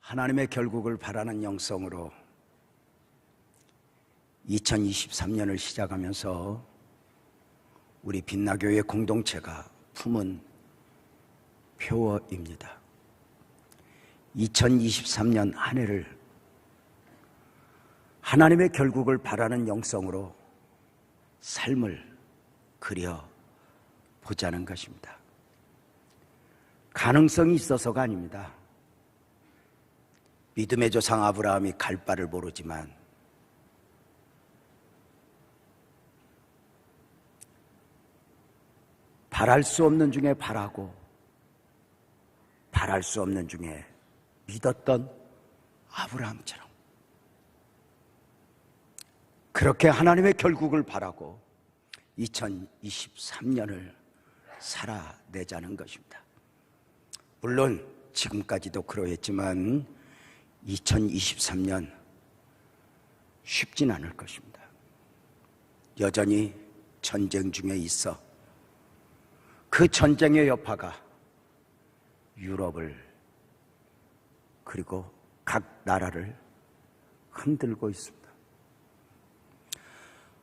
하나님의 결국을 바라는 영성으로 2023년을 시작하면서 우리 빛나교회 공동체가 품은 표어입니다. 2023년 한 해를 하나님의 결국을 바라는 영성으로 삶을 그려보자는 것입니다. 가능성이 있어서가 아닙니다. 믿음의 조상 아브라함이 갈 바를 모르지만 바랄 수 없는 중에 바라고 바랄 수 없는 중에 믿었던 아브라함처럼 그렇게 하나님의 결국을 바라고 2023년을 살아내자는 것입니다. 물론 지금까지도 그러했지만 2023년 쉽진 않을 것입니다. 여전히 전쟁 중에 있어 그 전쟁의 여파가 유럽을 그리고 각 나라를 흔들고 있습니다.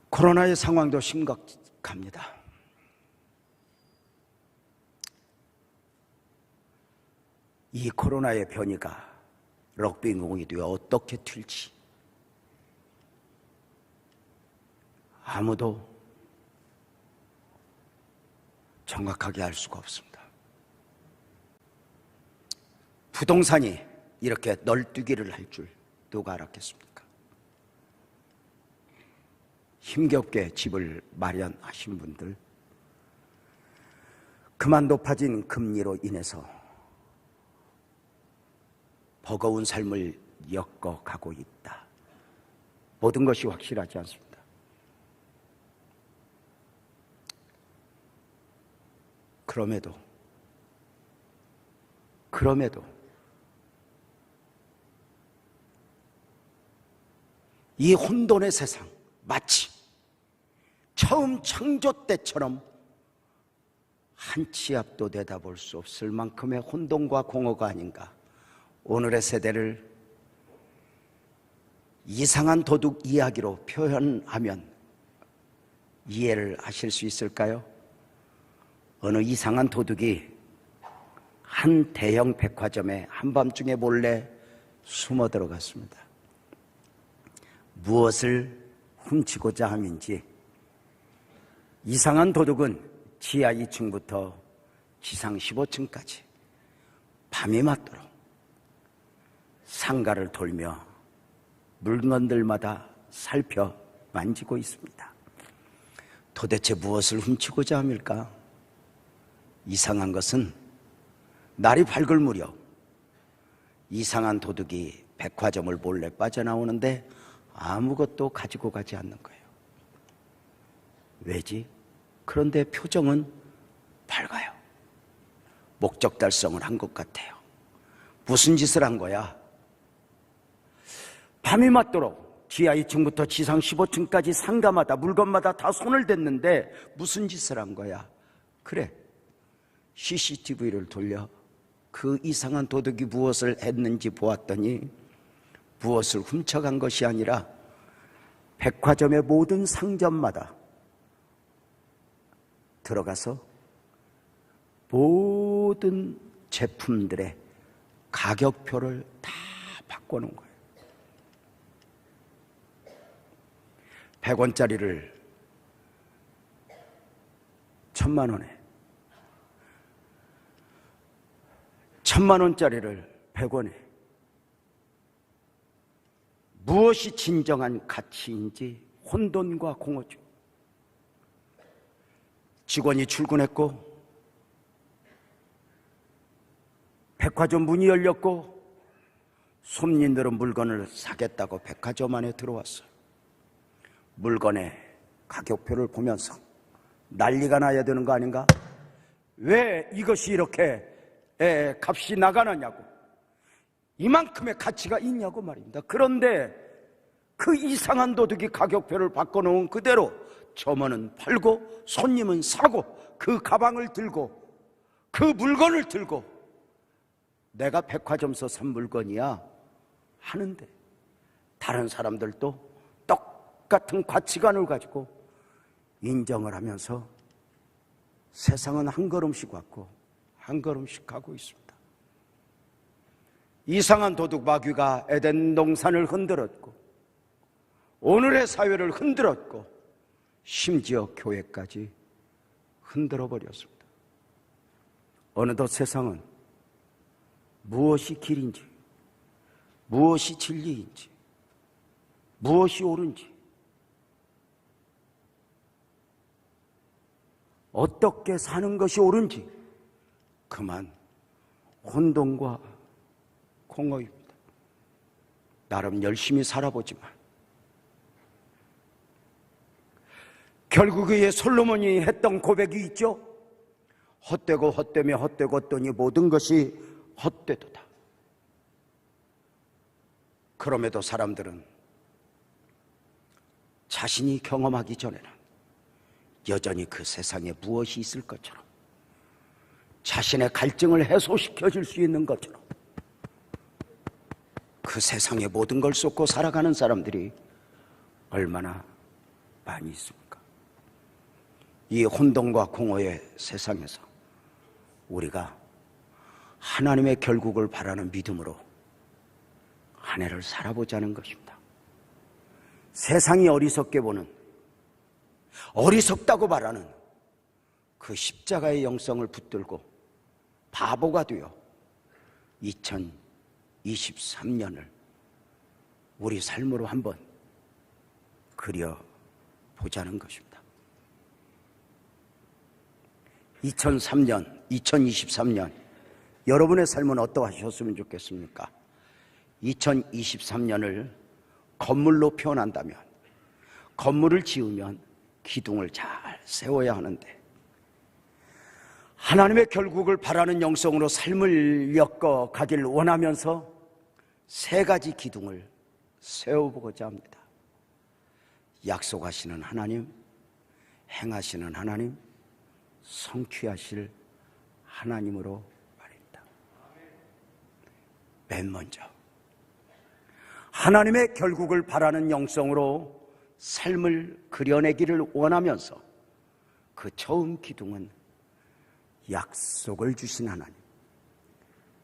코로나의 상황도 심각합니다. 이 코로나의 변이가 럭비 공기도에 어떻게 튈지 아무도 정확하게 알 수가 없습니다. 부동산이 이렇게 널뛰기를 할 줄 누가 알았겠습니까? 힘겹게 집을 마련하신 분들, 그만 높아진 금리로 인해서 버거운 삶을 엮어가고 있다. 모든 것이 확실하지 않습니다. 그럼에도 이 혼돈의 세상, 마치 처음 창조 때처럼 한 치 앞도 내다볼 수 없을 만큼의 혼돈과 공허가 아닌가. 오늘의 세대를 이상한 도둑 이야기로 표현하면 이해를 하실 수 있을까요? 어느 이상한 도둑이 한 대형 백화점에 한밤중에 몰래 숨어 들어갔습니다. 무엇을 훔치고자 함인지 이상한 도둑은 지하 2층부터 지상 15층까지 밤이 맞도록 상가를 돌며 물건들마다 살펴 만지고 있습니다. 도대체 무엇을 훔치고자 함일까? 이상한 것은 날이 밝을 무렵 이상한 도둑이 백화점을 몰래 빠져나오는데 아무것도 가지고 가지 않는 거예요. 왜지? 그런데 표정은 밝아요. 목적 달성을 한 것 같아요. 무슨 짓을 한 거야? 밤이 맞도록 지하 2층부터 지상 15층까지 상가마다 물건마다 다 손을 댔는데 무슨 짓을 한 거야? 그래, CCTV를 돌려 그 이상한 도둑이 무엇을 했는지 보았더니 무엇을 훔쳐간 것이 아니라 백화점의 모든 상점마다 들어가서 모든 제품들의 가격표를 다 바꿔놓은 거예요. 100원짜리를 1000만 원에, 1000만 원짜리를 100원에. 무엇이 진정한 가치인지 혼돈과 공허죠. 직원이 출근했고 백화점 문이 열렸고 손님들은 물건을 사겠다고 백화점 안에 들어왔어요. 물건의 가격표를 보면서 난리가 나야 되는 거 아닌가? 왜 이것이 이렇게 값이 나가느냐고, 이만큼의 가치가 있냐고 말입니다. 그런데 그 이상한 도둑이 가격표를 바꿔놓은 그대로 점원은 팔고 손님은 사고 그 가방을 들고 그 물건을 들고 내가 백화점에서 산 물건이야, 하는데 다른 사람들도 똑같은 가치관을 가지고 인정을 하면서 세상은 한 걸음씩 왔고 한 걸음씩 가고 있습니다. 이상한 도둑 마귀가 에덴 동산을 흔들었고 오늘의 사회를 흔들었고 심지어 교회까지 흔들어 버렸습니다. 어느덧 세상은 무엇이 길인지, 무엇이 진리인지, 무엇이 옳은지, 어떻게 사는 것이 옳은지 그만 혼돈과 공허입니다. 나름 열심히 살아보지만 결국 그의 솔로몬이 했던 고백이 있죠. 헛되고 헛되며 헛되고 헛되니 모든 것이 헛되도다. 그럼에도 사람들은 자신이 경험하기 전에는 여전히 그 세상에 무엇이 있을 것처럼, 자신의 갈증을 해소시켜 줄 수 있는 것처럼 그 세상에 모든 걸 쏟고 살아가는 사람들이 얼마나 많이 있습니까? 이 혼돈과 공허의 세상에서 우리가 하나님의 결국을 바라는 믿음으로 한 해를 살아보자는 것입니다. 세상이 어리석게 보는, 어리석다고 말하는 그 십자가의 영성을 붙들고 바보가 되어 2023년을 우리 삶으로 한번 그려보자는 것입니다. 2023년 여러분의 삶은 어떠하셨으면 좋겠습니까? 2023년을 건물로 표현한다면, 건물을 지으면 기둥을 잘 세워야 하는데 하나님의 결국을 바라는 영성으로 삶을 엮어 가기를 원하면서 세 가지 기둥을 세워보고자 합니다. 약속하시는 하나님, 행하시는 하나님, 성취하실 하나님으로 말입니다. 맨 먼저 하나님의 결국을 바라는 영성으로 삶을 그려내기를 원하면서 그 처음 기둥은 약속을 주신 하나님,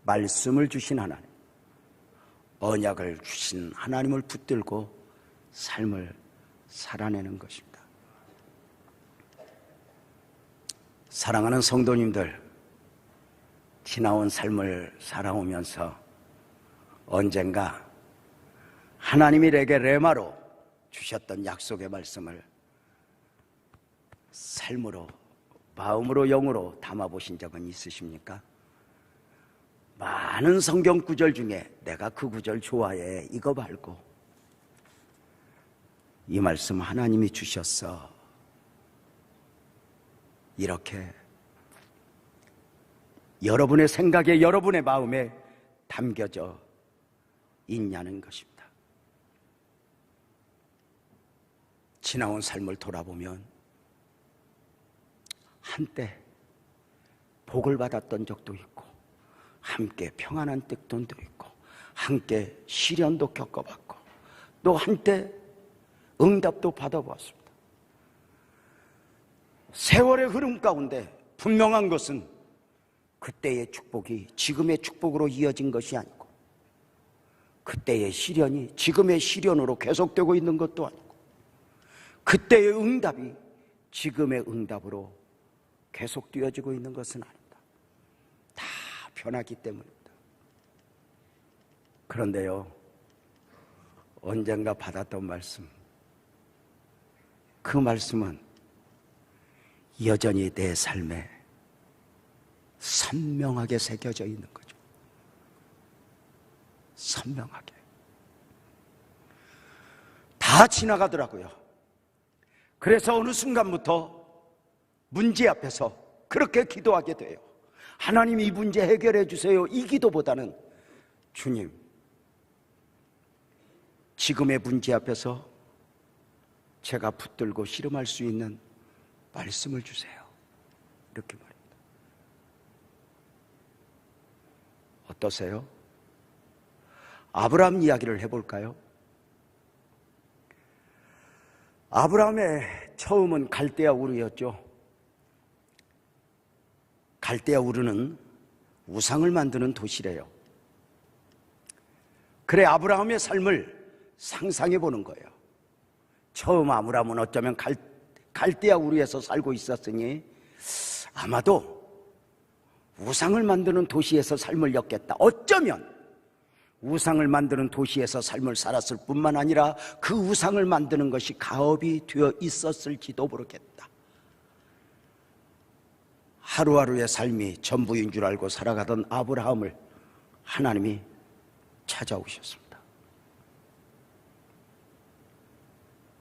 말씀을 주신 하나님, 언약을 주신 하나님을 붙들고 삶을 살아내는 것입니다. 사랑하는 성도님들, 지나온 삶을 살아오면서 언젠가 하나님이 내게 레마로 주셨던 약속의 말씀을 삶으로, 마음으로, 영으로 담아보신 적은 있으십니까? 많은 성경 구절 중에 내가 그 구절 좋아해, 이거 말고 이 말씀 하나님이 주셨어, 이렇게 여러분의 생각에, 여러분의 마음에 담겨져 있냐는 것입니다. 지나온 삶을 돌아보면 한때 복을 받았던 적도 있고, 함께 평안한 때도 있고, 함께 시련도 겪어봤고, 또 한때 응답도 받아보았습니다. 세월의 흐름 가운데 분명한 것은 그때의 축복이 지금의 축복으로 이어진 것이 아니고, 그때의 시련이 지금의 시련으로 계속되고 있는 것도 아니고, 그때의 응답이 지금의 응답으로 계속되어지고 있는 것은 아닙니다. 다 변하기 때문입니다. 그런데요, 언젠가 받았던 말씀, 그 말씀은 여전히 내 삶에 선명하게 새겨져 있는 거죠. 선명하게. 다 지나가더라고요. 그래서 어느 순간부터 문제 앞에서 그렇게 기도하게 돼요. 하나님, 이 문제 해결해 주세요. 이 기도보다는 주님, 지금의 문제 앞에서 제가 붙들고 씨름할 수 있는 말씀을 주세요. 이렇게 말입니다. 어떠세요? 아브라함 이야기를 해볼까요? 아브라함의 처음은 갈대아 우르였죠. 갈대아 우르는 우상을 만드는 도시래요. 그래, 아브라함의 삶을 상상해 보는 거예요. 처음 아브라함은 어쩌면 갈대아 우르에서 살고 있었으니 아마도 우상을 만드는 도시에서 삶을 엮겠다. 어쩌면 우상을 만드는 도시에서 삶을 살았을 뿐만 아니라 그 우상을 만드는 것이 가업이 되어 있었을지도 모르겠다. 하루하루의 삶이 전부인 줄 알고 살아가던 아브라함을 하나님이 찾아오셨습니다.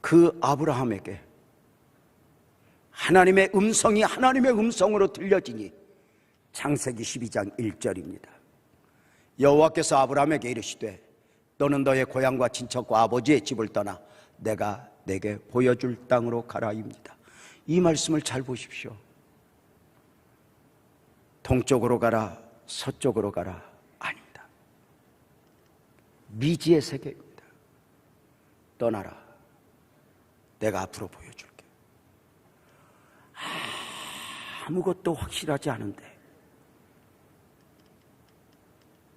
그 아브라함에게 하나님의 음성이 하나님의 음성으로 들려지니 창세기 12장 1절입니다. 여호와께서 아브라함에게 이르시되 너는 너의 고향과 친척과 아버지의 집을 떠나 내가 내게 보여줄 땅으로 가라입니다. 이 말씀을 잘 보십시오. 동쪽으로 가라, 서쪽으로 가라, 아닙니다. 미지의 세계입니다. 떠나라, 내가 앞으로 보여줄게. 아무것도 확실하지 않은데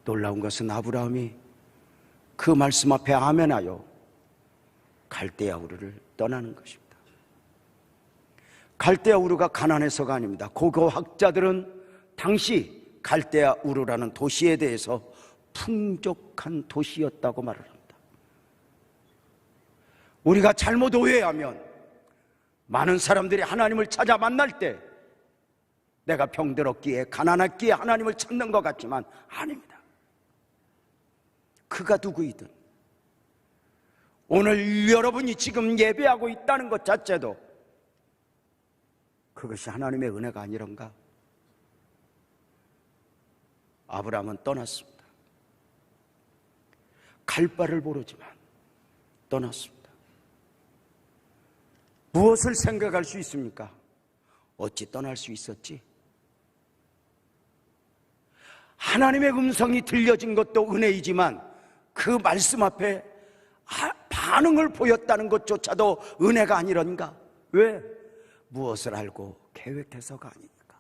놀라운 것은 아브라함이 그 말씀 앞에 아멘하여 갈대아 우르를 떠나는 것입니다. 갈대아 우르가 가난해서가 아닙니다. 고고 학자들은 당시 갈대아 우르라는 도시에 대해서 풍족한 도시였다고 말을 합니다. 우리가 잘못 오해하면 많은 사람들이 하나님을 찾아 만날 때 내가 병들었기에 가난했기에 하나님을 찾는 것 같지만 아닙니다. 그가 누구이든 오늘 여러분이 지금 예배하고 있다는 것 자체도 그것이 하나님의 은혜가 아니란가? 아브라함은 떠났습니다. 갈 바를 모르지만 떠났습니다. 무엇을 생각할 수 있습니까? 어찌 떠날 수 있었지? 하나님의 음성이 들려진 것도 은혜이지만 그 말씀 앞에 반응을 보였다는 것조차도 은혜가 아니란가? 왜? 무엇을 알고 계획해서가 아니니까.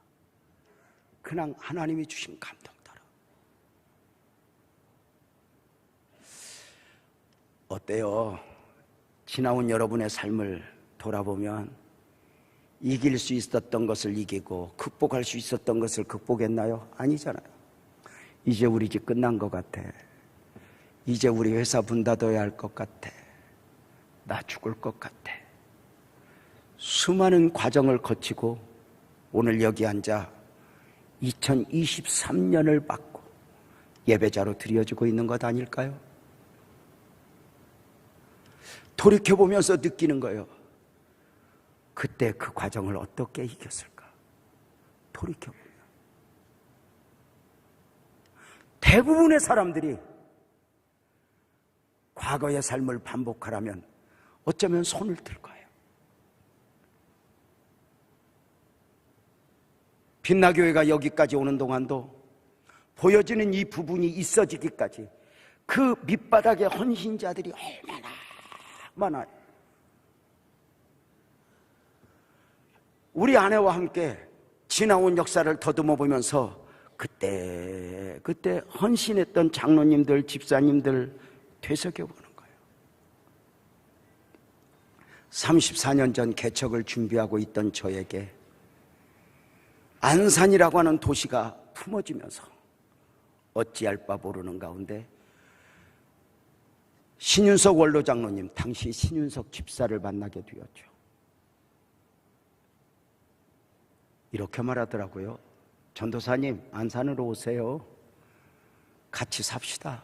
그냥 하나님이 주신 감동 따라. 어때요? 지나온 여러분의 삶을 돌아보면 이길 수 있었던 것을 이기고 극복할 수 있었던 것을 극복했나요? 아니잖아요. 이제 우리 집 끝난 것 같아. 이제 우리 회사 문 닫아야 할 것 같아. 나 죽을 것 같아. 수많은 과정을 거치고 오늘 여기 앉아 2023년을 맞고 예배자로 드려지고 있는 것 아닐까요? 돌이켜보면서 느끼는 거예요. 그때 그 과정을 어떻게 이겼을까? 돌이켜보면 대부분의 사람들이 과거의 삶을 반복하라면 어쩌면 손을 들 거예요. 빛나교회가 여기까지 오는 동안도 보여지는 이 부분이 있어지기까지 그 밑바닥의 헌신자들이 얼마나 많아요. 우리 아내와 함께 지나온 역사를 더듬어 보면서 그때 헌신했던 장로님들, 집사님들 되새겨보는 거예요. 34년 전 개척을 준비하고 있던 저에게 안산이라고 하는 도시가 품어지면서 어찌할 바 모르는 가운데 신윤석 원로장로님, 당시 신윤석 집사를 만나게 되었죠. 이렇게 말하더라고요. 전도사님, 안산으로 오세요. 같이 삽시다.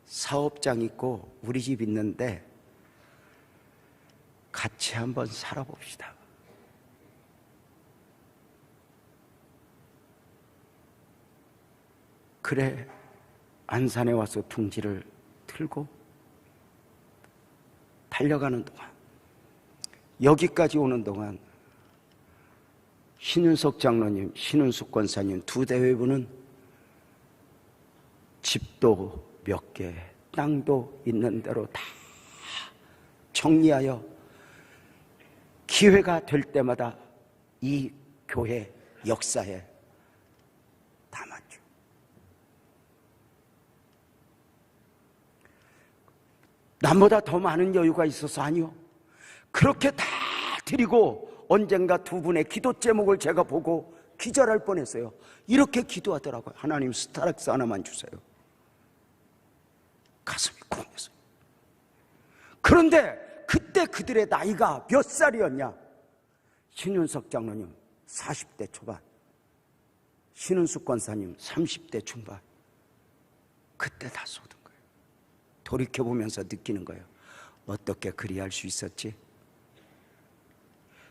사업장 있고 우리 집 있는데 같이 한번 살아봅시다. 그래, 안산에 와서 둥지를 틀고 달려가는 동안, 여기까지 오는 동안 신윤석 장로님, 신은숙 권사님 두 대회부는 집도 몇 개, 땅도 있는 대로 다 정리하여 기회가 될 때마다 이 교회 역사에 담았죠. 남보다 더 많은 여유가 있어서 아니요. 그렇게 다 드리고 언젠가 두 분의 기도 제목을 제가 보고 기절할 뻔했어요. 이렇게 기도하더라고요. 하나님, 스타렉스 하나만 주세요. 가슴이 쿵했어요. 그런데 그때 그들의 나이가 몇 살이었냐? 신윤석 장로님 40대 초반, 신은숙 권사님 30대 중반. 그때 다 쏟은 거예요. 돌이켜보면서 느끼는 거예요. 어떻게 그리할 수 있었지?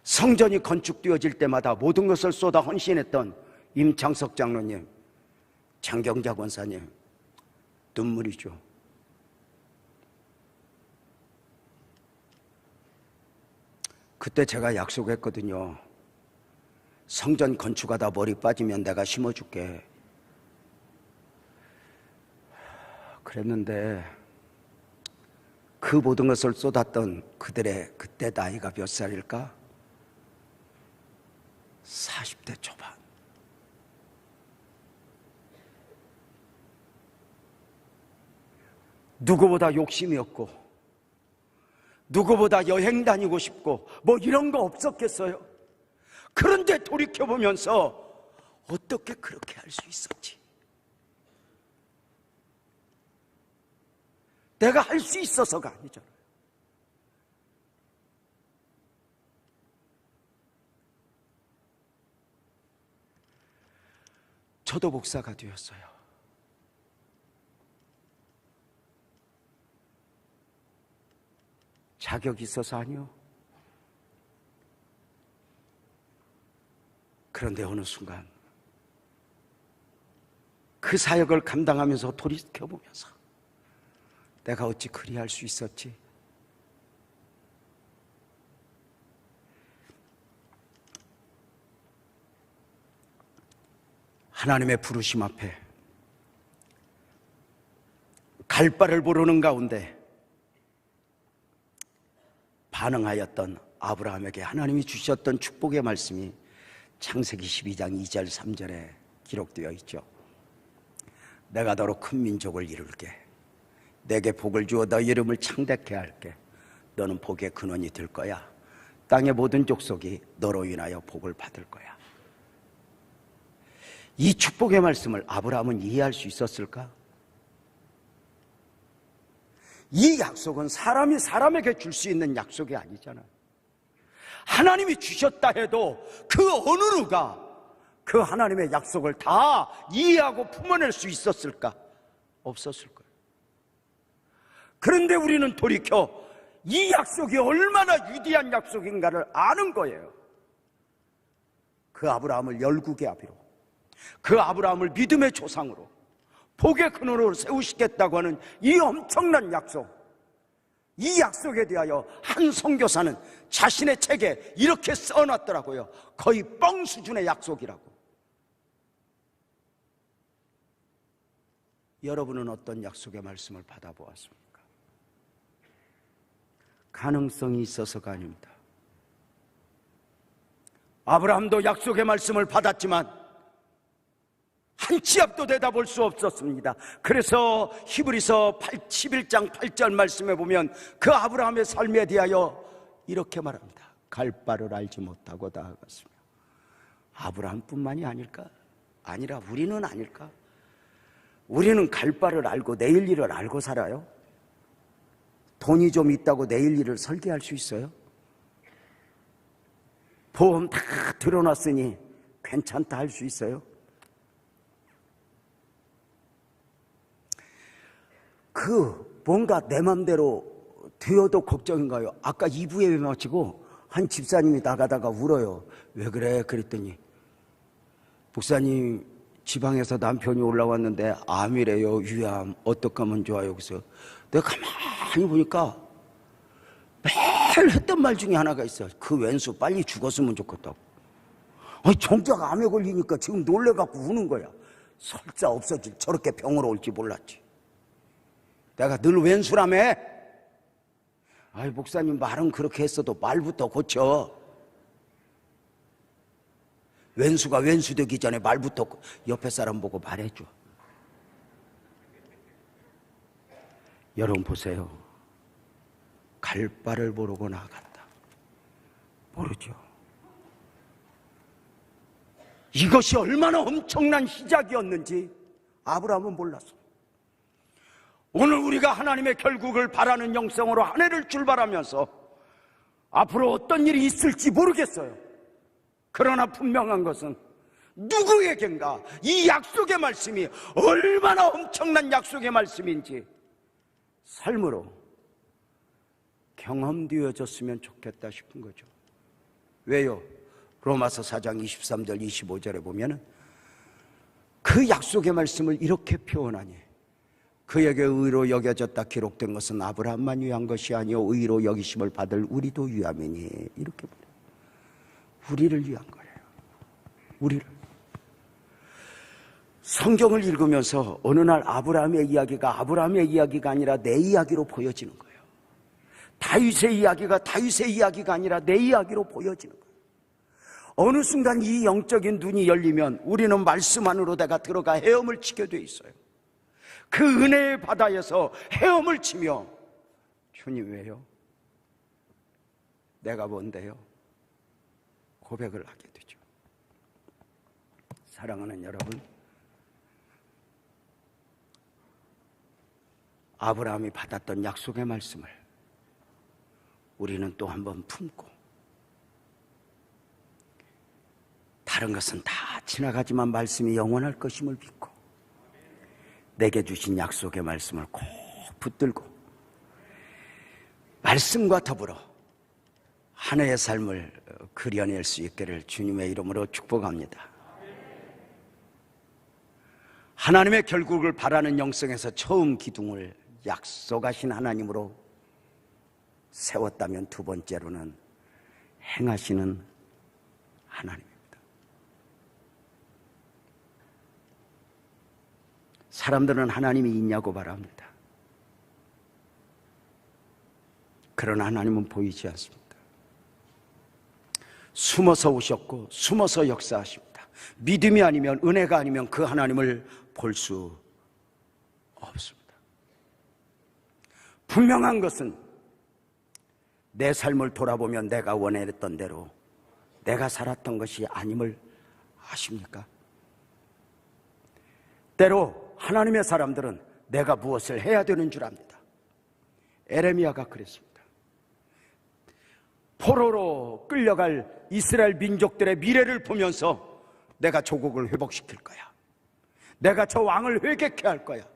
성전이 건축되어질 때마다 모든 것을 쏟아 헌신했던 임창석 장로님, 장경자 권사님, 눈물이죠. 그때 제가 약속했거든요. 성전 건축하다 머리 빠지면 내가 심어줄게. 그랬는데 그 모든 것을 쏟았던 그들의 그때 나이가 몇 살일까? 40대 초반. 누구보다 욕심이 없고 누구보다 여행 다니고 싶고 뭐 이런 거 없었겠어요? 그런데 돌이켜보면서 어떻게 그렇게 할 수 있었지? 내가 할 수 있어서가 아니잖아요. 저도 목사가 되었어요. 자격이 있어서 아니요. 그런데 어느 순간 그 사역을 감당하면서 돌이켜보면서 내가 어찌 그리할 수 있었지? 하나님의 부르심 앞에 갈 바를 모르는 가운데 반응하였던 아브라함에게 하나님이 주셨던 축복의 말씀이 창세기 12장 2절 3절에 기록되어 있죠. 내가 너로 큰 민족을 이룰게. 내게 복을 주어 너 이름을 창대케 할게. 너는 복의 근원이 될 거야. 땅의 모든 족속이 너로 인하여 복을 받을 거야. 이 축복의 말씀을 아브라함은 이해할 수 있었을까? 이 약속은 사람이 사람에게 줄 수 있는 약속이 아니잖아요. 하나님이 주셨다 해도 그 어느 누가 그 하나님의 약속을 다 이해하고 품어낼 수 있었을까? 없었을 거예요. 그런데 우리는 돌이켜 이 약속이 얼마나 위대한 약속인가를 아는 거예요. 그 아브라함을 열국의 아비로, 그 아브라함을 믿음의 조상으로, 복의 근원으로 세우시겠다고 하는 이 엄청난 약속, 이 약속에 대하여 한 선교사는 자신의 책에 이렇게 써놨더라고요. 거의 뻥 수준의 약속이라고. 여러분은 어떤 약속의 말씀을 받아보았습니까? 가능성이 있어서가 아닙니다. 아브라함도 약속의 말씀을 받았지만 한 치 앞도 내다볼 수 없었습니다. 그래서 히브리서 11장 8절 말씀에 보면 그 아브라함의 삶에 대하여 이렇게 말합니다. 갈 바를 알지 못하고 나아갔으며. 아브라함뿐만이 아니라 우리는 아닐까? 우리는 갈 바를 알고 내일 일을 알고 살아요? 돈이 좀 있다고 내일 일을 설계할 수 있어요? 보험 다 들어놨으니 괜찮다 할 수 있어요? 뭔가 내 맘대로 되어도 걱정인가요? 아까 2부 예배 마치고 한 집사님이 나가다가 울어요. 왜 그래? 그랬더니 목사님 지방에서 남편이 올라왔는데 암이래요. 위암. 어떻게 하면 좋아요? 그래서 내가 가만히 보니까 매일 했던 말 중에 하나가 있어요. 그 왼수 빨리 죽었으면 좋겠다고. 아니 정작 암에 걸리니까 지금 놀래갖고 우는 거야. 설사 없어질 저렇게 병으로 올지 몰랐지. 내가 늘 왼수라며. 아이, 목사님 말은 그렇게 했어도 말부터 고쳐. 왼수가 왼수 되기 전에 말부터 옆에 사람 보고 말해줘. 여러분 보세요. 갈 바를 모르고 나갔다. 모르죠. 이것이 얼마나 엄청난 시작이었는지 아브라함은 몰랐어. 오늘 우리가 하나님의 결국을 바라는 영성으로 한 해를 출발하면서 앞으로 어떤 일이 있을지 모르겠어요. 그러나 분명한 것은 누구에겐가 이 약속의 말씀이 얼마나 엄청난 약속의 말씀인지 삶으로 경험되어졌으면 좋겠다 싶은 거죠. 왜요? 로마서 4장 23절 25절에 보면 그 약속의 말씀을 이렇게 표현하니 그에게 의로 여겨졌다 기록된 것은 아브라함만 위한 것이 아니요 의로 여기심을 받을 우리도 위함이니, 이렇게 보내요. 우리를 위한 거예요. 우리를. 성경을 읽으면서 어느 날 아브라함의 이야기가 아니라 내 이야기로 보여지는 거예요. 다윗의 이야기가 아니라 내 이야기로 보여지는 거예요. 어느 순간 이 영적인 눈이 열리면 우리는 말씀 안으로 내가 들어가 헤엄을 치게 돼 있어요. 그 은혜의 바다에서 헤엄을 치며 주님 왜요? 내가 뭔데요? 고백을 하게 되죠. 사랑하는 여러분, 아브라함이 받았던 약속의 말씀을 우리는 또 한번 품고, 다른 것은 다 지나가지만 말씀이 영원할 것임을 믿고 내게 주신 약속의 말씀을 꼭 붙들고 말씀과 더불어 한 해의 삶을 그려낼 수 있기를 주님의 이름으로 축복합니다. 하나님의 결국을 바라는 영성에서 처음 기둥을 약속하신 하나님으로 세웠다면 두 번째로는 행하시는 하나님입니다. 사람들은 하나님이 있냐고 말합니다. 그러나 하나님은 보이지 않습니다. 숨어서 오셨고 숨어서 역사하십니다. 믿음이 아니면, 은혜가 아니면 그 하나님을 볼 수 없습니다. 분명한 것은 내 삶을 돌아보면 내가 원했던 대로 내가 살았던 것이 아님을 아십니까? 때로 하나님의 사람들은 내가 무엇을 해야 되는 줄 압니다. 에레미야가 그랬습니다. 포로로 끌려갈 이스라엘 민족들의 미래를 보면서 내가 조국을 회복시킬 거야. 내가 저 왕을 회개케 할 거야.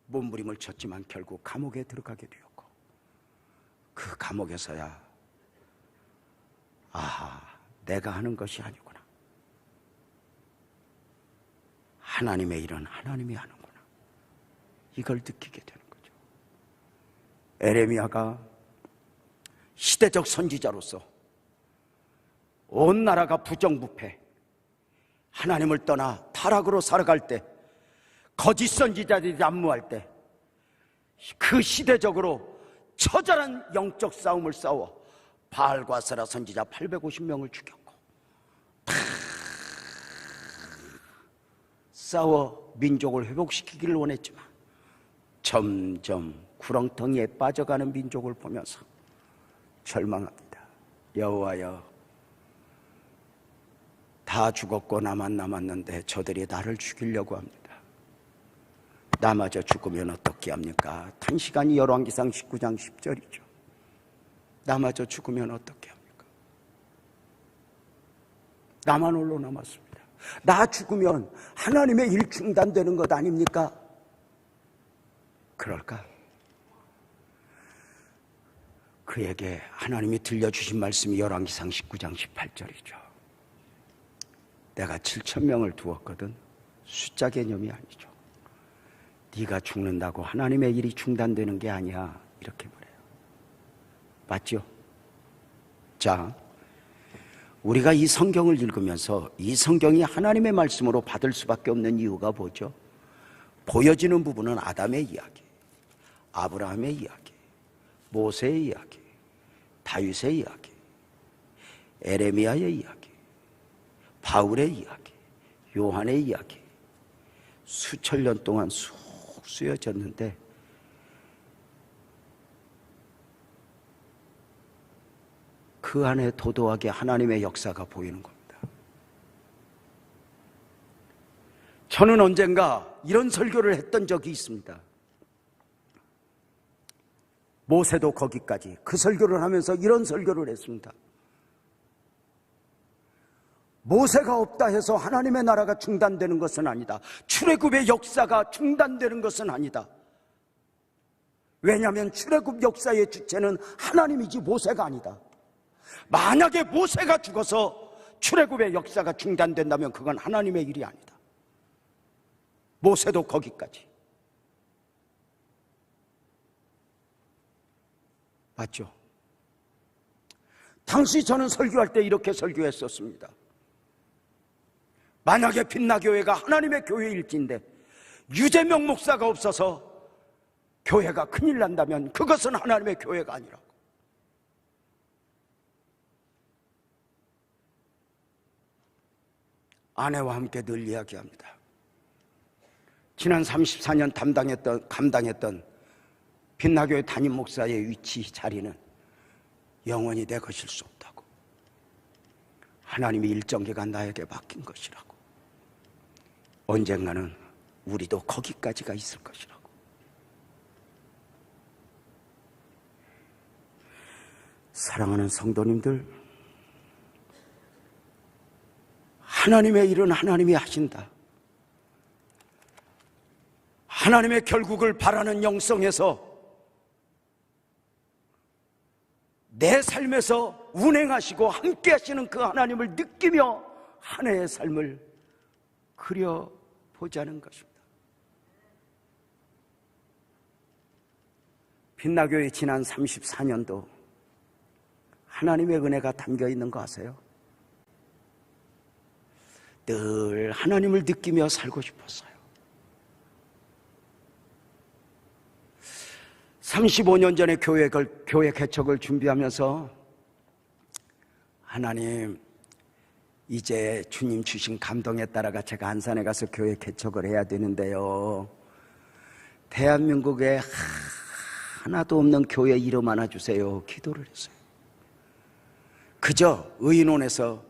몸부림을 쳤지만 결국 감옥에 들어가게 되었고, 그 감옥에서야 내가 하는 것이 아니구나. 하나님의 일은 하나님이 하는구나. 이걸 느끼게 되는 거죠. 에레미야가 시대적 선지자로서 온 나라가 부정부패, 하나님을 떠나 타락으로 살아갈 때, 거짓 선지자들이 난무할 때, 그 시대적으로 처절한 영적 싸움을 싸워 바알과 세라 선지자 850명을 죽였고, 다 싸워 민족을 회복시키기를 원했지만 점점 구렁텅이에 빠져가는 민족을 보면서 절망합니다. 여호와여, 다 죽었고 나만 남았는데 저들이 나를 죽이려고 합니다. 나마저 죽으면 어떻게 합니까? 탄시간이 열왕기상 19장 10절이죠. 나마저 죽으면 어떻게 합니까? 나만 홀로 남았습니다. 나 죽으면 하나님의 일 중단되는 것 아닙니까? 그럴까? 그에게 하나님이 들려주신 말씀이 열왕기상 19장 18절이죠. 내가 7,000명을 두었거든. 숫자 개념이 아니죠. 네가 죽는다고 하나님의 일이 중단되는 게 아니야, 이렇게 말해요. 맞죠? 자, 우리가 이 성경을 읽으면서 이 성경이 하나님의 말씀으로 받을 수밖에 없는 이유가 뭐죠? 보여지는 부분은 아담의 이야기, 아브라함의 이야기, 모세의 이야기, 다윗의 이야기, 에레미야의 이야기, 바울의 이야기, 요한의 이야기, 수천 년 동안 쑥 쓰여졌는데 그 안에 도도하게 하나님의 역사가 보이는 겁니다. 저는 언젠가 이런 설교를 했던 적이 있습니다. 모세도 거기까지 그 설교를 하면서 이런 설교를 했습니다. 모세가 없다 해서 하나님의 나라가 중단되는 것은 아니다. 출애굽의 역사가 중단되는 것은 아니다. 왜냐하면 출애굽 역사의 주체는 하나님이지 모세가 아니다. 만약에 모세가 죽어서 출애굽의 역사가 중단된다면 그건 하나님의 일이 아니다. 모세도 거기까지. 맞죠? 당시 저는 설교할 때 이렇게 설교했었습니다. 만약에 빛나교회가 하나님의 교회일진데 유재명 목사가 없어서 교회가 큰일 난다면 그것은 하나님의 교회가 아니라고. 아내와 함께 늘 이야기합니다. 지난 34년 감당했던 빛나교회 담임 목사의 위치 자리는 영원히 내 것일 수 없다고. 하나님이 일정 기간 나에게 맡긴 것이라고. 언젠가는 우리도 거기까지가 있을 것이라고. 사랑하는 성도님들, 하나님의 일은 하나님이 하신다. 하나님의 결국을 바라는 영성에서 내 삶에서 운행하시고 함께 하시는 그 하나님을 느끼며 한 해의 삶을 그려보자는 것입니다. 빛나교의 지난 34년도 하나님의 은혜가 담겨 있는 거 아세요? 늘 하나님을 느끼며 살고 싶었어요. 35년 전에 교회 개척을 준비하면서 하나님, 이제 주님 주신 감동에 따라가 제가 안산에 가서 교회 개척을 해야 되는데요, 대한민국에 하나도 없는 교회 이름 하나 주세요. 기도를 했어요. 그저 의논해서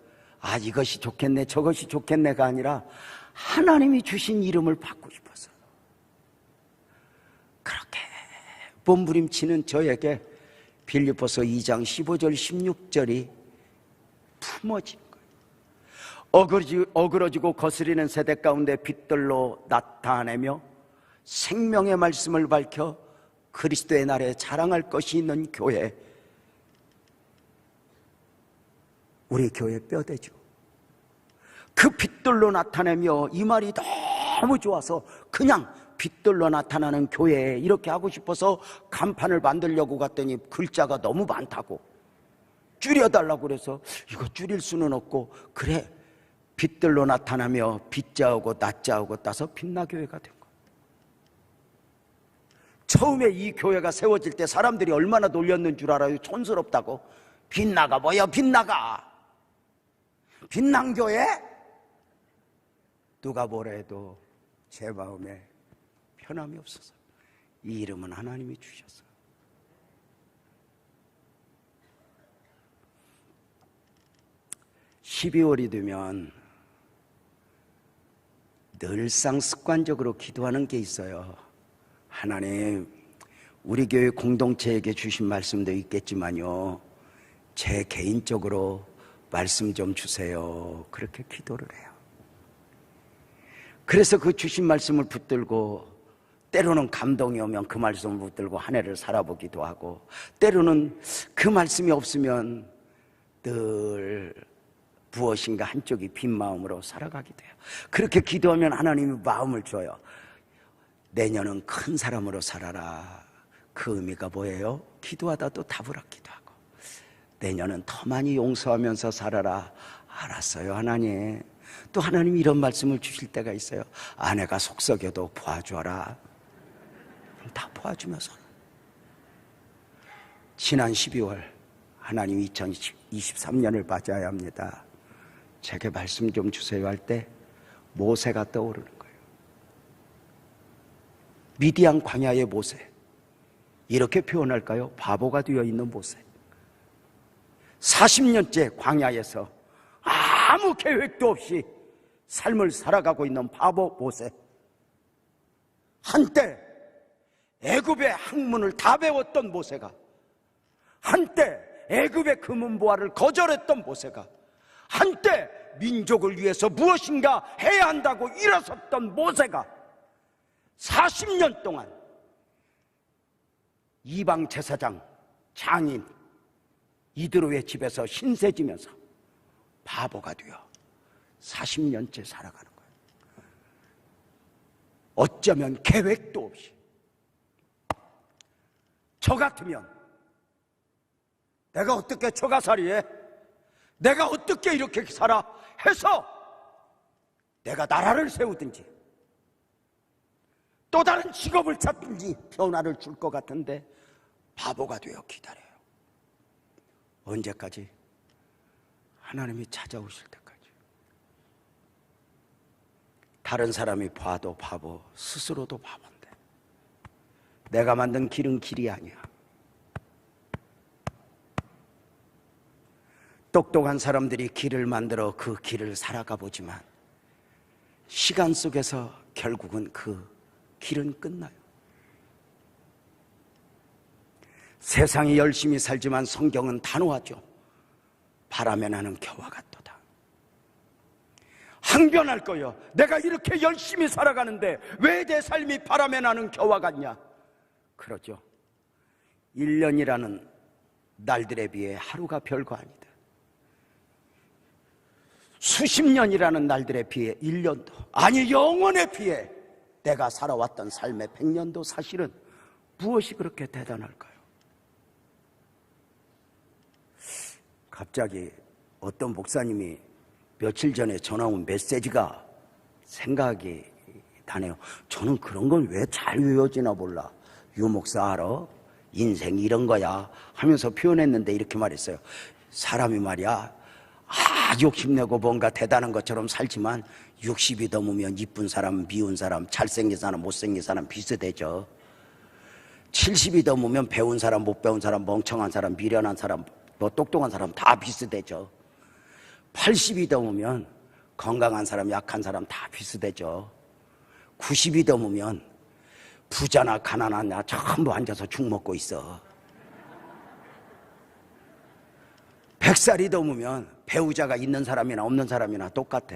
이것이 좋겠네 저것이 좋겠네가 아니라 하나님이 주신 이름을 받고 싶었어요. 그렇게 몸부림치는 저에게 빌립보서 2장 15절 16절이 품어진 거예요. 어그러지고 거스리는 세대 가운데 빛들로 나타내며 생명의 말씀을 밝혀 그리스도의 날에 자랑할 것이 있는 교회, 우리 교회 뼈대죠. 그 빛들로 나타내며, 이 말이 너무 좋아서 그냥 빛들로 나타나는 교회 이렇게 하고 싶어서 간판을 만들려고 갔더니 글자가 너무 많다고 줄여달라고 그래서 이거 줄일 수는 없고, 그래 빛들로 나타나며 빛자하고 낮자하고 따서 빛나교회가 된 거예요. 처음에 이 교회가 세워질 때 사람들이 얼마나 놀렸는 줄 알아요? 촌스럽다고. 빛나가 뭐야, 빛나가 빛난교회? 누가 뭐라 해도 제 마음에 편함이 없어서 이 이름은 하나님이 주셨어요. (12월이) 되면 늘상 습관적으로 기도하는 게 있어요. 하나님, 우리 교회 공동체에게 주신 말씀도 있겠지만요, 제 개인적으로 말씀 좀 주세요. 그렇게 기도를 해요. 그래서 그 주신 말씀을 붙들고, 때로는 감동이 오면 그 말씀을 붙들고 한 해를 살아보기도 하고, 때로는 그 말씀이 없으면 늘 무엇인가 한쪽이 빈 마음으로 살아가기도 해요. 그렇게 기도하면 하나님이 마음을 줘요. 내년은 큰 사람으로 살아라. 그 의미가 뭐예요? 기도하다 또 답을 얻기도 하고, 내년은 더 많이 용서하면서 살아라. 알았어요, 하나님. 또 하나님이 이런 말씀을 주실 때가 있어요. 아내가 속 썩여도 봐줘라. 다 봐주면서. 지난 12월 하나님 2023년을 맞아야 합니다. 제게 말씀 좀 주세요 할 때 모세가 떠오르는 거예요. 미디안 광야의 모세. 이렇게 표현할까요? 바보가 되어 있는 모세. 40년째 광야에서 아무 계획도 없이 삶을 살아가고 있는 바보 모세. 한때 애굽의 학문을 다 배웠던 모세가, 한때 애굽의 금은보화를 거절했던 모세가, 한때 민족을 위해서 무엇인가 해야 한다고 일어섰던 모세가 40년 동안 이방 제사장, 장인 이드로의 집에서 신세지면서 바보가 되어 40년째 살아가는 거예요. 어쩌면 계획도 없이. 저 같으면 내가 어떻게 처가살이해? 내가 어떻게 이렇게 살아? 해서 내가 나라를 세우든지 또 다른 직업을 찾든지 변화를 줄 것 같은데 바보가 되어 기다려요. 언제까지? 하나님이 찾아오실 때까지. 다른 사람이 봐도 바보, 스스로도 바본데 내가 만든 길은 길이 아니야. 똑똑한 사람들이 길을 만들어 그 길을 살아가 보지만 시간 속에서 결국은 그 길은 끝나요. 세상이 열심히 살지만 성경은 단호하죠. 바람에 나는 겨와 같도다. 항변할 거요. 내가 이렇게 열심히 살아가는데 왜 내 삶이 바람에 나는 겨와 같냐? 그러죠. 1년이라는 날들에 비해 하루가 별거 아니다. 수십 년이라는 날들에 비해 1년도, 아니 영원에 비해 내가 살아왔던 삶의 100년도 사실은 무엇이 그렇게 대단할까요? 갑자기 어떤 목사님이 며칠 전에 전화 온 메시지가 생각이 나네요. 저는 그런 걸 왜 잘 외워지나 몰라. 유 목사 알아? 인생 이런 거야 하면서 표현했는데 이렇게 말했어요. 사람이 말이야 욕심내고 뭔가 대단한 것처럼 살지만 60이 넘으면 이쁜 사람, 미운 사람, 잘생긴 사람, 못생긴 사람 비슷해져. 70이 넘으면 배운 사람, 못 배운 사람, 멍청한 사람, 미련한 사람, 뭐 똑똑한 사람 다 비슷해져. 80이 넘으면 건강한 사람, 약한 사람 다 비슷해져. 90이 넘으면 부자나 가난하나 전부 앉아서 죽 먹고 있어. 100살이 넘으면 배우자가 있는 사람이나 없는 사람이나 똑같아.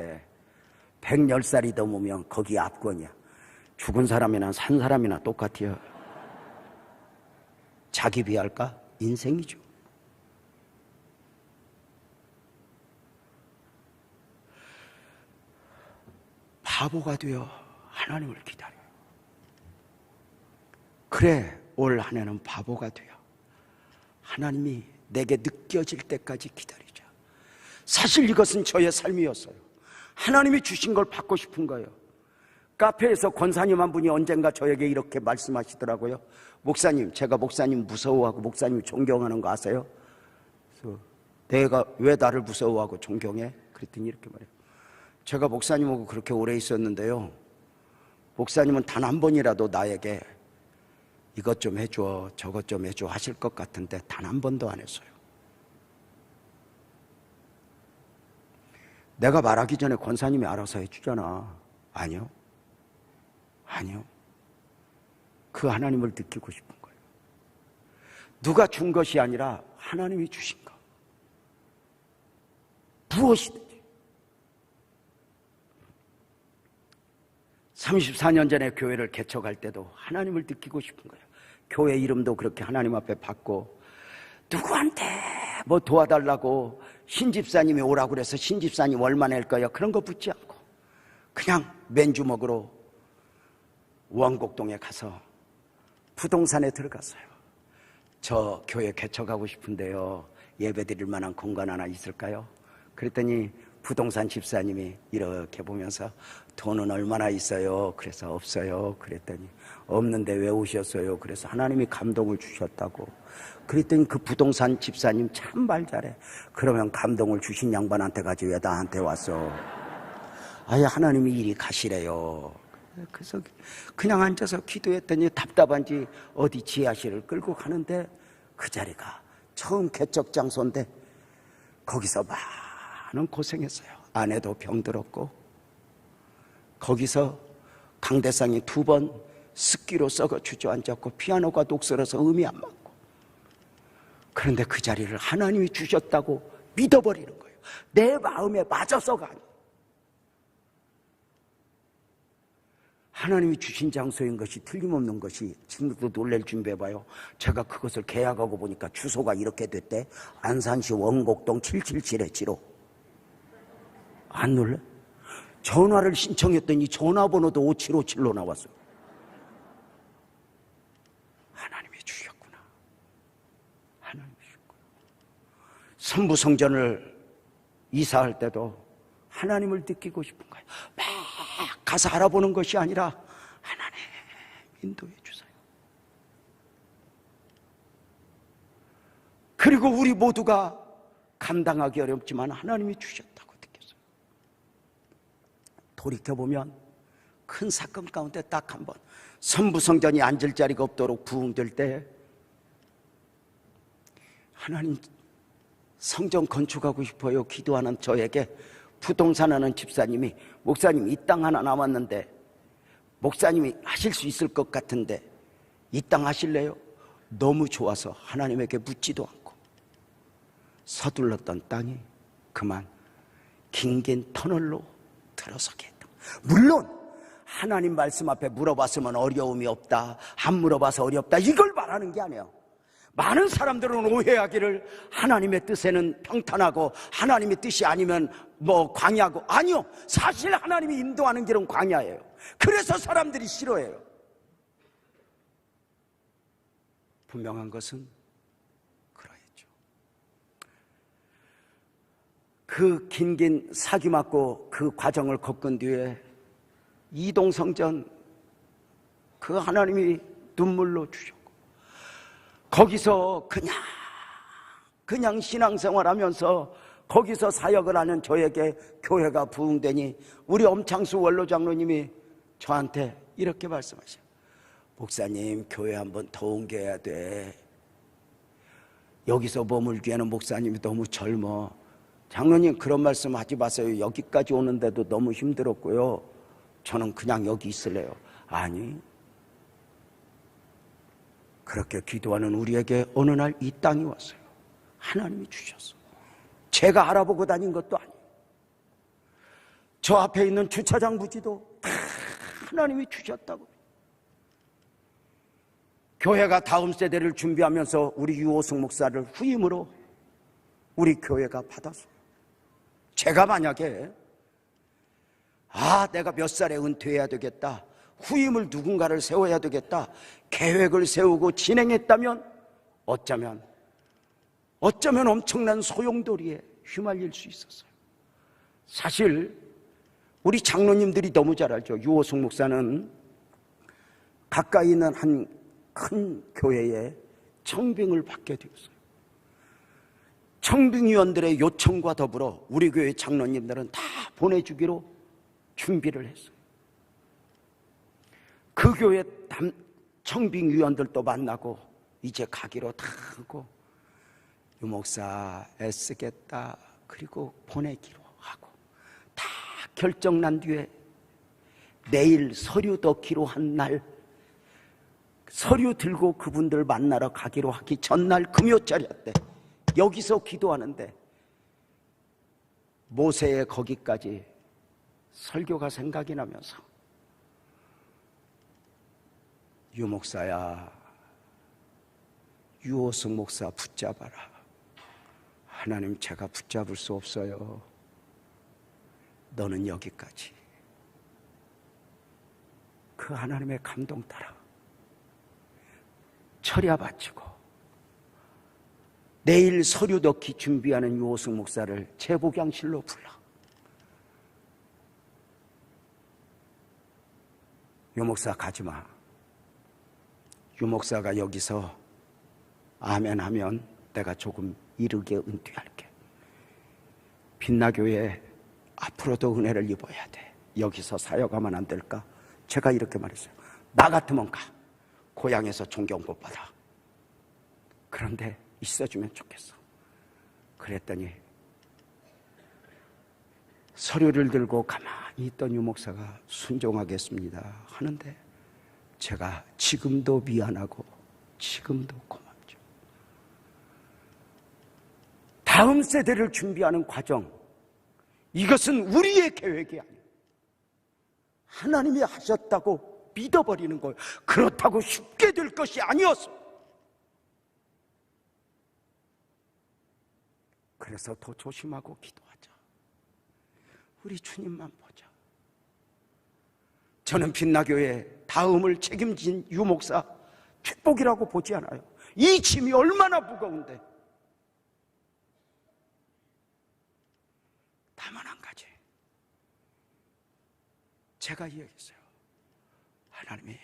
110살이 넘으면 거기 압권이야. 죽은 사람이나 산 사람이나 똑같아요. 자기 비할까? 인생이죠. 바보가 되어 하나님을 기다려요. 그래, 올 한 해는 바보가 되어 하나님이 내게 느껴질 때까지 기다리자. 사실 이것은 저의 삶이었어요. 하나님이 주신 걸 받고 싶은 거예요. 카페에서 권사님 한 분이 언젠가 저에게 이렇게 말씀하시더라고요. 목사님, 제가 목사님 무서워하고 목사님 존경하는 거 아세요? 그래서 내가 왜 나를 무서워하고 존경해? 그랬더니 이렇게 말해요. 제가 목사님하고 그렇게 오래 있었는데요, 목사님은 단 한 번이라도 나에게 이것 좀 해줘, 저것 좀 해줘 하실 것 같은데 단 한 번도 안 했어요. 내가 말하기 전에 권사님이 알아서 해주잖아. 아니요. 그 하나님을 느끼고 싶은 거예요. 누가 준 것이 아니라 하나님이 주신 거. 무엇이든지. 34년 전에 교회를 개척할 때도 하나님을 느끼고 싶은 거예요. 교회 이름도 그렇게 하나님 앞에 받고, 누구한테 뭐 도와달라고 신집사님이 오라고 그래서 신집사님 얼마 낼 거야 그런 거 묻지 않고 그냥 맨주먹으로 원곡동에 가서 부동산에 들어갔어요. 저 교회 개척하고 싶은데요, 예배드릴 만한 공간 하나 있을까요? 그랬더니 부동산 집사님이 이렇게 보면서 돈은 얼마나 있어요? 그래서 없어요. 그랬더니 없는데 왜 오셨어요? 그래서 하나님이 감동을 주셨다고. 그랬더니 그 부동산 집사님 참 말 잘해. 그러면 감동을 주신 양반한테 가지 왜 나한테 왔어? 아예 하나님이 이리 가시래요. 그래서 그냥 앉아서 기도했더니 답답한지 어디 지하실을 끌고 가는데 그 자리가 처음 개척 장소인데 거기서 많은 고생했어요. 아내도 병들었고 거기서 강대상이 2번 습기로 썩어 주저앉았고 피아노가 녹슬어서 음이 안 맞고 그런데 그 자리를 하나님이 주셨다고 믿어버리는 거예요. 내 마음에 맞아서가 아니에요. 하나님이 주신 장소인 것이 틀림없는 것이 지금도 놀랄 준비해봐요. 제가 그것을 계약하고 보니까 주소가 이렇게 됐대. 안산시 원곡동 777에 지로. 안 놀래? 전화를 신청했더니 전화번호도 5757로 나왔어요. 하나님이 주셨구나. 하나님이 주셨구나. 선부성전을 이사할 때도 하나님을 느끼고 싶은 거예요. 막 가서 알아보는 것이 아니라 하나님 인도해 주세요. 그리고 우리 모두가 감당하기 어렵지만 하나님이 주셨다고 느꼈어요. 돌이켜보면 큰 사건 가운데 딱 한 번 선부성전이 앉을 자리가 없도록 부흥될 때 하나님 성전 건축하고 싶어요 기도하는 저에게 부동산 하는 집사님이 목사님 이 땅 하나 남았는데 목사님이 하실 수 있을 것 같은데 이 땅 하실래요? 너무 좋아서 하나님에게 묻지도 않고 서둘렀던 땅이 그만 긴긴 터널로 들어서게 했다. 물론 하나님 말씀 앞에 물어봤으면 어려움이 없다, 안 물어봐서 어렵다 이걸 말하는 게 아니에요. 많은 사람들은 오해하기를 하나님의 뜻에는 평탄하고 하나님의 뜻이 아니면 광야고, 아니요, 사실 하나님이 인도하는 길은 광야예요. 그래서 사람들이 싫어해요. 분명한 것은 그러했죠. 그 긴긴 사기 맞고 그 과정을 겪은 뒤에 이동성전 그 하나님이 눈물로 주셨고 거기서 그냥 신앙생활하면서 거기서 사역을 하는 저에게 교회가 부흥되니 우리 엄창수 원로장로님이 저한테 이렇게 말씀하셔요. 목사님 교회 한번 더 옮겨야 돼. 여기서 머물기에는 목사님이 너무 젊어. 장로님 그런 말씀 하지 마세요. 여기까지 오는데도 너무 힘들었고요. 저는 그냥 여기 있을래요. 아니, 그렇게 기도하는 우리에게 어느 날 이 땅이 왔어요. 하나님이 주셨어요. 제가 알아보고 다닌 것도 아니에요. 저 앞에 있는 주차장 부지도 다 하나님이 주셨다고. 교회가 다음 세대를 준비하면서 우리 유호승 목사를 후임으로 우리 교회가 받았어요. 제가 만약에 내가 몇 살에 은퇴해야 되겠다, 후임을 누군가를 세워야 되겠다 계획을 세우고 진행했다면 어쩌면 엄청난 소용돌이에 휘말릴 수 있었어요. 사실 우리 장로님들이 너무 잘 알죠. 유호승 목사는 가까이 있는 한 큰 교회에 청빙을 받게 되었어요. 청빙위원들의 요청과 더불어 우리 교회 장로님들은 다 보내주기로 준비를 했어요. 그 교회 청빙위원들도 만나고 이제 가기로 다 하고 유 목사 애쓰겠다 그리고 보내기로 하고 다 결정난 뒤에 내일 서류 넣기로 한 날 서류 들고 그분들 만나러 가기로 하기 전날 금요철이었대. 여기서 기도하는데 모세의 거기까지 설교가 생각이 나면서 유 목사야, 유호승 목사 붙잡아라. 하나님 제가 붙잡을 수 없어요. 너는 여기까지. 그 하나님의 감동 따라 철야 바치고 내일 서류 넣기 준비하는 유호승 목사를 제복양실로 불러. 유 목사 가지마. 유 목사가 여기서 아멘 하면 내가 조금 이르게 은퇴할게. 빛나교회 앞으로도 은혜를 입어야 돼. 여기서 사역하면 안 될까? 제가 이렇게 말했어요. 나 같으면 가. 고향에서 존경 못 받아. 그런데 있어주면 좋겠어. 그랬더니 서류를 들고 가만히 있던 유 목사가 순종하겠습니다 하는데 제가 지금도 미안하고 지금도 고맙죠. 다음 세대를 준비하는 과정, 이것은 우리의 계획이 아니에요. 하나님이 하셨다고 믿어버리는 거예요. 그렇다고 쉽게 될 것이 아니었어. 그래서 더 조심하고 기도하자. 우리 주님만 보자. 저는 빛나교회 다음을 책임진 유 목사 축복이라고 보지 않아요. 이 짐이 얼마나 무거운데. 다만 한 가지 제가 이야기했어요. 하나님이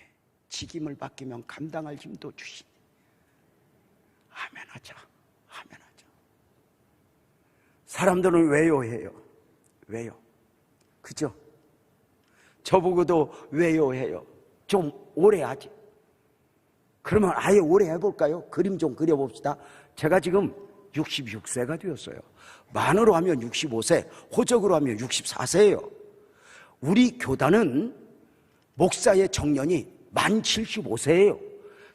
직임을 맡기면 감당할 힘도 주시니 아멘하자. 아멘하자. 사람들은 왜요 해요. 왜요? 그죠? 저보고도 왜요 해요. 좀 오래 하지. 그러면 아예 오래 해볼까요? 그림 좀 그려봅시다. 제가 지금 66세가 되었어요. 만으로 하면 65세, 호적으로 하면 64세예요. 우리 교단은 목사의 정년이 만 75세예요.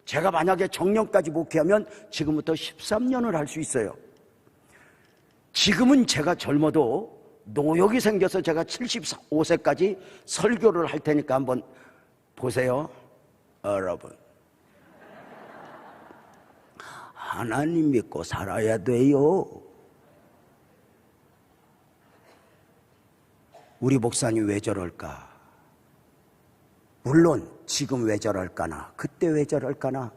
제가 만약에 정년까지 목회하면 지금부터 13년을 할 수 있어요. 지금은 제가 젊어도 노역이 생겨서 제가 75세까지 설교를 할 테니까 한번 보세요. 여러분, 하나님 믿고 살아야 돼요. 우리 목사님 왜 저럴까? 물론 지금 왜 저럴까나 그때 왜 저럴까나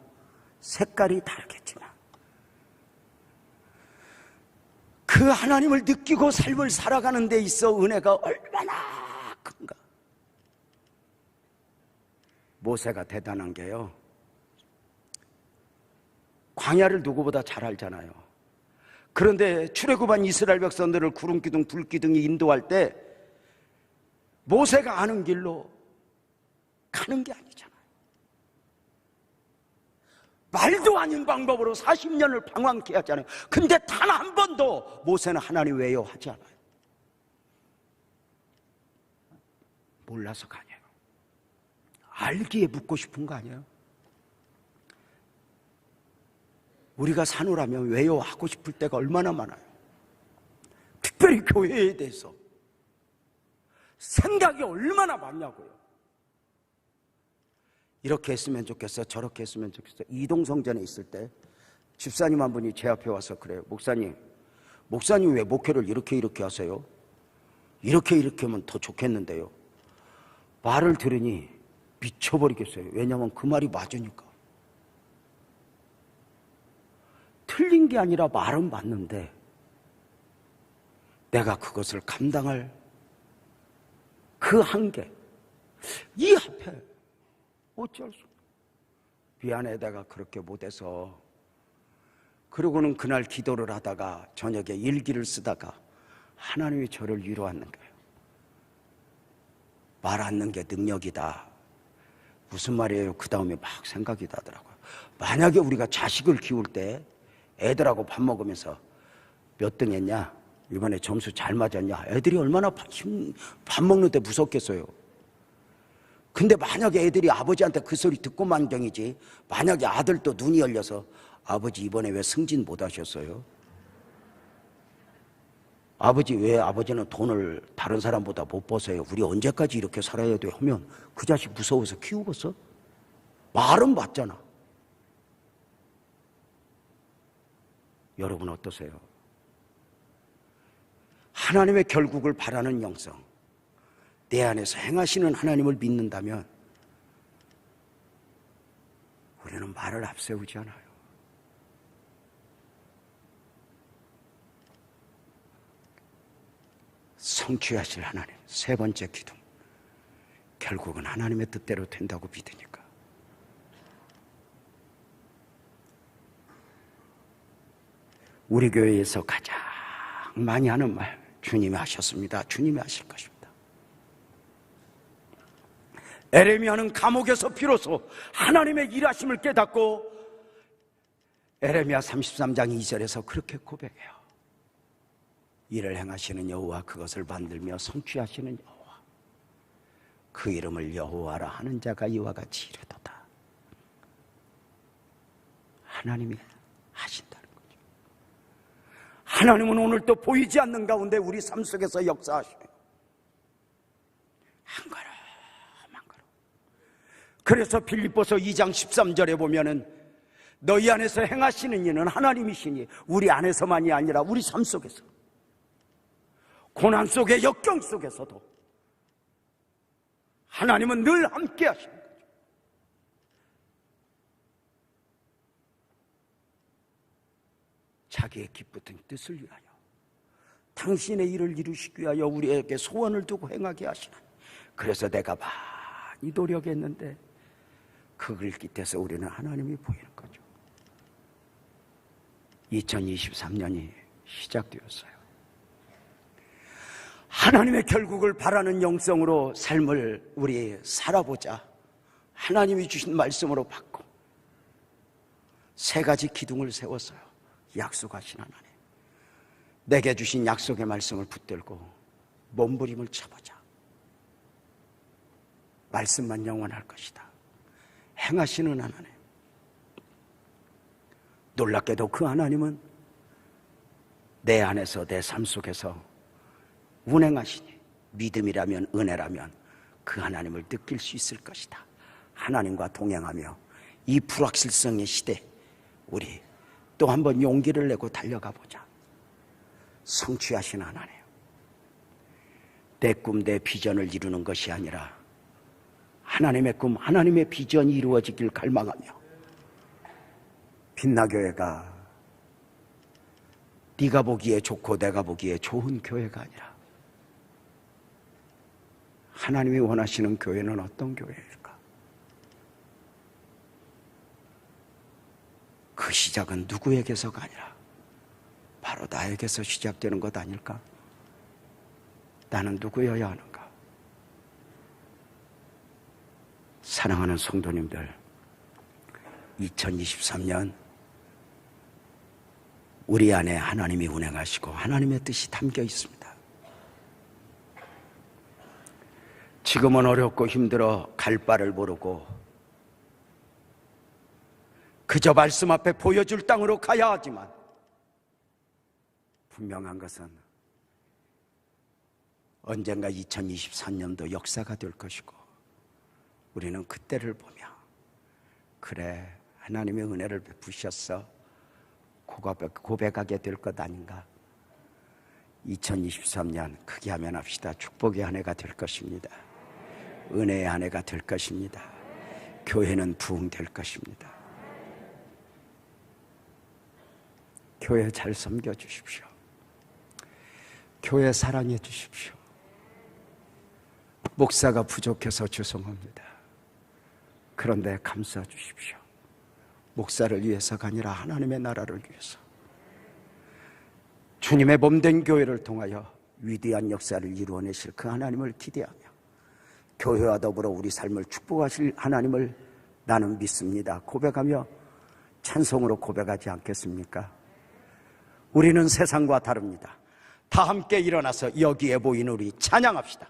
색깔이 다르겠지만 그 하나님을 느끼고 삶을 살아가는 데 있어 은혜가 얼마나 큰가. 모세가 대단한 게요, 광야를 누구보다 잘 알잖아요. 그런데 출애굽한 이스라엘 백성들을 구름기둥 불기둥이 인도할 때 모세가 아는 길로 가는 게 아니잖아요. 말도 아닌 방법으로 40년을 방황케 하잖아요. 근데 단 한 번도 모세는 하나님 왜요 하지 않아요. 몰라서 가냐요. 알기에 묻고 싶은 거 아니에요. 우리가 산후라면 왜요 하고 싶을 때가 얼마나 많아요. 특별히 교회에 대해서 생각이 얼마나 많냐고요. 이렇게 했으면 좋겠어, 저렇게 했으면 좋겠어. 이동성전에 있을 때 집사님 한 분이 제 앞에 와서 그래요. 목사님 왜 목회를 이렇게 하세요? 이렇게 하면 더 좋겠는데요. 말을 들으니 미쳐버리겠어요. 왜냐하면 그 말이 맞으니까. 틀린 게 아니라 말은 맞는데 내가 그것을 감당할 그 한계, 이 앞에 어쩔 수 없어. 미안해, 내가 그렇게 못해서. 그러고는 그날 기도를 하다가 저녁에 일기를 쓰다가 하나님이 저를 위로하는 거예요. 말 않는 게 능력이다. 무슨 말이에요? 그 다음에 막 생각이 나더라고요. 만약에 우리가 자식을 키울 때 애들하고 밥 먹으면서 몇 등 했냐? 이번에 점수 잘 맞았냐? 애들이 얼마나 밥 먹는데 무섭겠어요. 근데 만약에 애들이 아버지한테 그 소리 듣고 만경이지, 만약에 아들도 눈이 열려서 아버지 이번에 왜 승진 못 하셨어요? 아버지 왜 아버지는 돈을 다른 사람보다 못 버세요? 우리 언제까지 이렇게 살아야 돼? 하면 그 자식 무서워서 키우겠어? 말은 맞잖아. 여러분 어떠세요? 하나님의 결국을 바라는 영성, 내 안에서 행하시는 하나님을 믿는다면 우리는 말을 앞세우지 않아요. 성취하실 하나님. 세 번째 기둥, 결국은 하나님의 뜻대로 된다고 믿으니까. 우리 교회에서 가장 많이 하는 말, 주님이 하셨습니다. 주님이 하실 것입니다. 에레미야는 감옥에서 비로소 하나님의 일하심을 깨닫고 에레미야 33장 2절에서 그렇게 고백해요. 일을 행하시는 여호와, 그것을 만들며 성취하시는 여호와, 그 이름을 여호와라 하는 자가 이와 같이 이르도다. 하나님이 하신다는 거죠. 하나님은 오늘 또 보이지 않는 가운데 우리 삶 속에서 역사하셔요. 한 걸음 한 걸음. 그래서 빌립보서 2장 13절에 보면은 너희 안에서 행하시는 이는 하나님이시니, 우리 안에서만이 아니라 우리 삶 속에서, 고난 속에, 역경 속에서도 하나님은 늘 함께 하시는 거죠. 자기의 기쁘신 뜻을 위하여, 당신의 일을 이루시기 위하여 우리에게 소원을 두고 행하게 하시나. 그래서 내가 많이 노력했는데 그 글 끝에서 우리는 하나님이 보이는 거죠. 2023년이 시작되었어요. 하나님의 결국을 바라는 영성으로 삶을 우리 살아보자. 하나님이 주신 말씀으로 받고 세 가지 기둥을 세웠어요. 약속하신 하나님, 내게 주신 약속의 말씀을 붙들고 몸부림을 쳐보자. 말씀만 영원할 것이다. 행하시는 하나님. 놀랍게도 그 하나님은 내 안에서, 내 삶 속에서 운행하시니, 믿음이라면, 은혜라면 그 하나님을 느낄 수 있을 것이다. 하나님과 동행하며 이 불확실성의 시대, 우리 또 한번 용기를 내고 달려가 보자. 성취하신 하나님, 내 꿈, 내 비전을 이루는 것이 아니라 하나님의 꿈, 하나님의 비전이 이루어지길 갈망하며, 빛나교회가 네가 보기에 좋고 내가 보기에 좋은 교회가 아니라 하나님이 원하시는 교회는 어떤 교회일까? 그 시작은 누구에게서가 아니라 바로 나에게서 시작되는 것 아닐까? 나는 누구여야 하는가? 사랑하는 성도님들, 2023년 우리 안에 하나님이 운행하시고 하나님의 뜻이 담겨 있습니다. 지금은 어렵고 힘들어 갈 바를 모르고 그저 말씀 앞에 보여줄 땅으로 가야 하지만, 분명한 것은 언젠가 2023년도 역사가 될 것이고, 우리는 그때를 보며 그래, 하나님의 은혜를 베푸셨어, 고백하게 될 것 아닌가. 2023년 크게 하면 합시다. 축복의 한 해가 될 것입니다. 은혜의 한 해가 될 것입니다. 교회는 부흥될 것입니다. 교회 잘 섬겨 주십시오. 교회 사랑해 주십시오. 목사가 부족해서 죄송합니다. 그런데 감싸 주십시오. 목사를 위해서가 아니라 하나님의 나라를 위해서, 주님의 몸된 교회를 통하여 위대한 역사를 이루어내실 그 하나님을 기대하며, 교회와 더불어 우리 삶을 축복하실 하나님을 나는 믿습니다 고백하며 찬송으로 고백하지 않겠습니까? 우리는 세상과 다릅니다. 다 함께 일어나서 여기에 보이는 우리 찬양합시다.